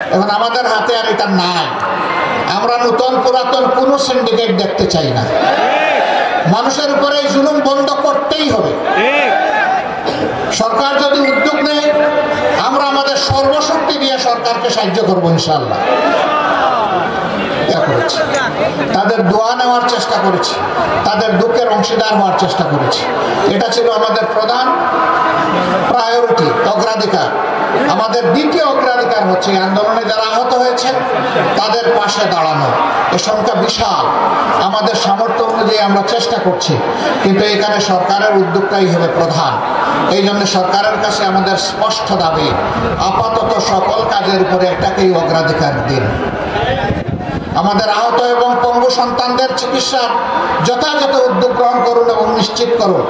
এখন আমাদের হাতে আর এটা নাই। আমরা নতুন পুরাতন কোন সিন্ডিকেট দেখতে চাই না। মানুষের উপরে এই জুলুম বন্ধ করতেই হবে। সরকার যদি উদ্যোগ নেয়, আমরা আমাদের সর্বশক্তি দিয়ে সরকারকে সাহায্য করবো ইনশাআল্লাহ। তাদের দোয়া নেওয়ার চেষ্টা করেছি, তাদের দুঃখের অংশীদার হওয়ার চেষ্টা করেছি। এটা ছিল আমাদের প্রধান প্রায়োরিটি, অগ্রাধিকার। আমাদের দ্বিতীয় অগ্রাধিকার হচ্ছে আন্দোলনে যারা আহত হয়েছে তাদের পাশে দাঁড়ানো। এ সংখ্যা বিশাল। আমাদের সামর্থ্য অনুযায়ী আমরা চেষ্টা করছি, কিন্তু এখানে সরকারের উদ্যোগটাই হবে প্রধান। এই জন্য সরকারের কাছে আমাদের স্পষ্ট দাবি, আপাতত সকল কাজের উপরে একটাকেই অগ্রাধিকার দিন। আমাদের আহত এবং পঙ্গু সন্তানদের চিকিৎসার যথাযথ উদ্যোগ গ্রহণ করুন এবং নিশ্চিত করুন।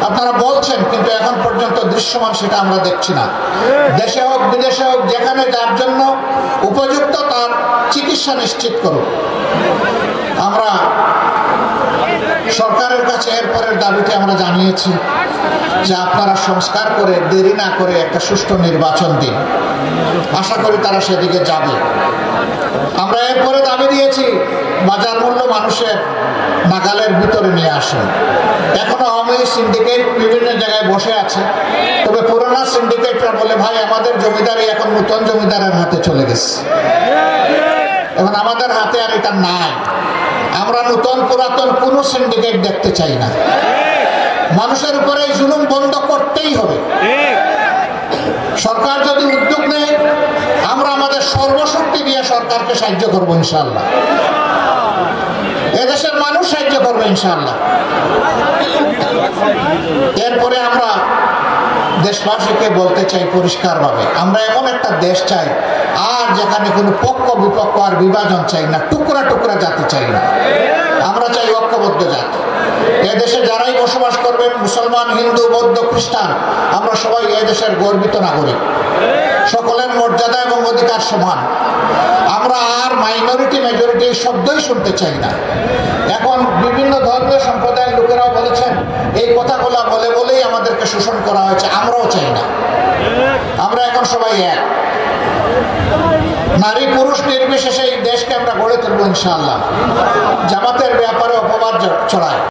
আপনারা বলছেন, কিন্তু এখন পর্যন্ত দৃশ্যমান সেটা আমরা দেখছি না। দেশে হোক বিদেশে হোক, যেখানে যার জন্য উপযুক্ত তার চিকিৎসা নিশ্চিত করুন। আমরা সরকারের কাছে এরপরের দাবিটি আমরা জানিয়েছি যে আপনারা সংস্কার করে দেরি না করে একটা সুষ্ঠু নির্বাচন দিন। আশা করি তারা সেদিকে যাবে। আমরা এরপরে দাবি দিয়েছি বাজার মূল্য মানুষের নাগালের ভিতরে নিয়ে আসুন। এখনো আওয়ামী সিন্ডিকেট বিভিন্ন জায়গায় বসে আছে, তবে পুরোনো সিন্ডিকেটরা বলে ভাই আমাদের জমিদারি এখন নতুন জমিদারের হাতে চলে গেছে। এখন আমাদের হাতে আর এটা নাই। আমরা নতুন পুরাতন কোন সিন্ডিকেট দেখতে চাই না। মানুষের উপরে এই জুলুম বন্ধ করতেই হবে। সরকার যদি উদ্যোগ নেয়, আমরা আমাদের সর্বশক্তি দিয়ে সরকারকে সাহায্য করবো ইনশাআল্লাহ। এদেশের মানুষ সাহায্য করবে ইনশাআল্লাহ। এরপরে আমরা দেশবাসীকে বলতে চাই পরিষ্কারভাবে, আমরা এমন একটা দেশ চাই আর যেখানে কোনো পক্ষ বিপক্ষ আর বিভাজন চাই না, টুকরা টুকরা জাতি চাই না। আমরা চাই ঐক্যবদ্ধ জাতি। এদেশে যারাই বসবাস করবেন, মুসলমান, হিন্দু, বৌদ্ধ, খ্রিস্টান, আমরা সবাই এদেশের গর্বিত নাগরিক। সকলের মর্যাদা এবং অধিকার সমান। আমরা আর মাইনরিটি মেজরিটি শব্দই শুনতে চাই না। এখন বিভিন্ন ধর্মীয় সম্প্রদায়ের লোকেরাও বলেছেন এই কথাগুলো বলে বলেই আমাদেরকে শোষণ করা হয়েছে। আমরাও চাই না। আমরা এখন সবাই এক। নারী পুরুষ নির্বিশেষে এই দেশকে আমরা গড়ে তুলবো ইনশাআল্লাহ। জামাতের ব্যাপারে অপবাদ ছড়ায়।